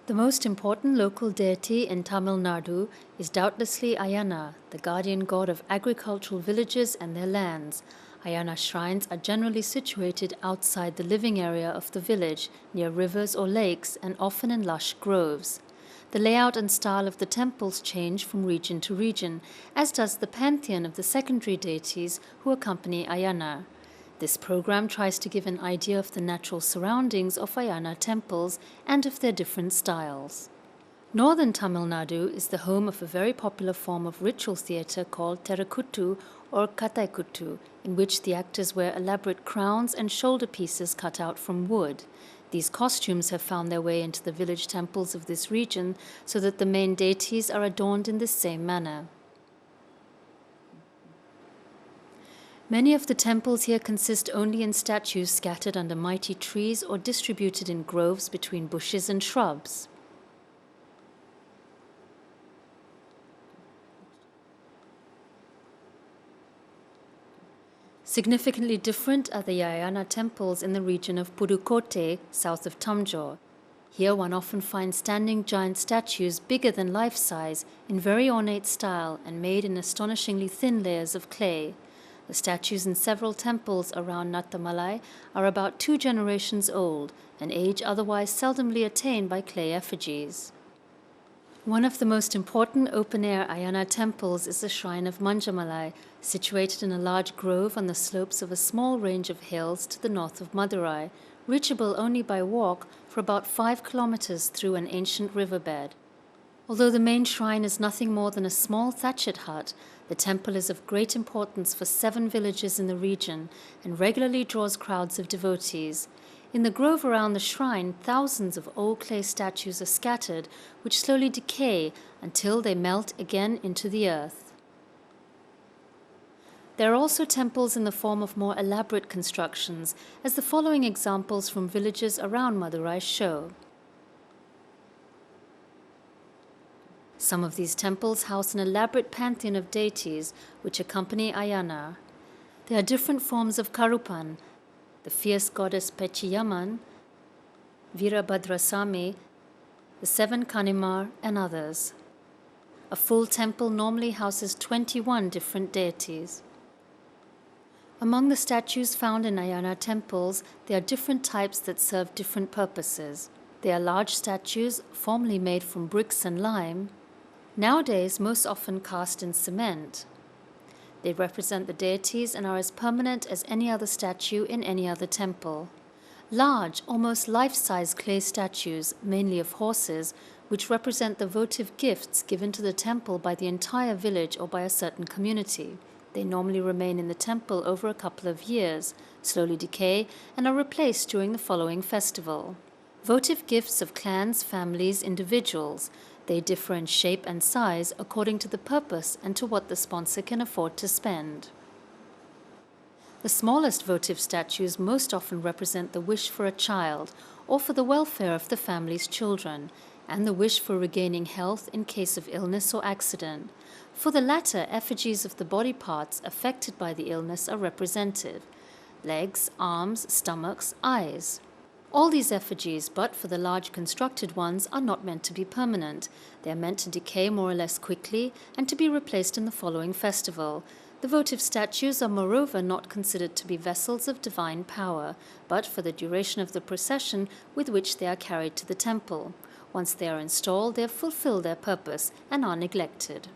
The most important local deity in Tamil Nadu is doubtlessly Aiyanar, the guardian god of agricultural villages and their lands. Aiyanar shrines are generally situated outside the living area of the village, near rivers or lakes, and often in lush groves. The layout and style of the temples change from region to region, as does the pantheon of the secondary deities who accompany Aiyanar. This program tries to give an idea of the natural surroundings of Aiyanar-Temples and of their different styles. Northern Tamil Nadu is the home of a very popular form of ritual theatre called Terakuttu or Kathaikuttu, in which the actors wear elaborate crowns and shoulder pieces cut out from wood. These costumes have found their way into the village temples of this region, so that the main deities are adorned in this same manner. Many of the temples here consist only in statues scattered under mighty trees or distributed in groves between bushes and shrubs. Significantly different are the Aiyanar-Temples in the region of Pudukkottai, south of Tamjore. Here one often finds standing giant statues bigger than life-size, in very ornate style and made in astonishingly thin layers of clay. The statues in several temples around Manjamalai are about 2 generations old, an age otherwise seldomly attained by clay effigies. One of the most important open-air Aiyanar temples is the shrine of Manjamalai, situated in a large grove on the slopes of a small range of hills to the north of Madurai, reachable only by walk for about 5 kilometers through an ancient riverbed. Although the main shrine is nothing more than a small thatched hut, the temple is of great importance for 7 villages in the region and regularly draws crowds of devotees. In the grove around the shrine, thousands of old clay statues are scattered, which slowly decay until they melt again into the earth. There are also temples in the form of more elaborate constructions, as the following examples from villages around Madurai show. Some of these temples house an elaborate pantheon of deities which accompany Aiyanar. There are different forms of Karupan, the fierce goddess Pechiyaman, Veerabhadrasamy, the 7 Kanimar, and others. A full temple normally houses 21 different deities. Among the statues found in Aiyanar temples, there are different types that serve different purposes. They are large statues, formerly made from bricks and lime, nowadays most often cast in cement. They represent the deities and are as permanent as any other statue in any other temple. Large, almost life-size clay statues, mainly of horses, which represent the votive gifts given to the temple by the entire village or by a certain community. They normally remain in the temple over a couple of years, slowly decay, and are replaced during the following festival. Votive gifts of clans, families, individuals. They differ in shape and size according to the purpose and to what the sponsor can afford to spend. The smallest votive statues most often represent the wish for a child or for the welfare of the family's children, and the wish for regaining health in case of illness or accident. For the latter, effigies of the body parts affected by the illness are represented: legs, arms, stomachs, eyes. All these effigies, but for the large constructed ones, are not meant to be permanent. They are meant to decay more or less quickly and to be replaced in the following festival. The votive statues are moreover not considered to be vessels of divine power, but for the duration of the procession with which they are carried to the temple. Once they are installed, they have fulfilled their purpose and are neglected.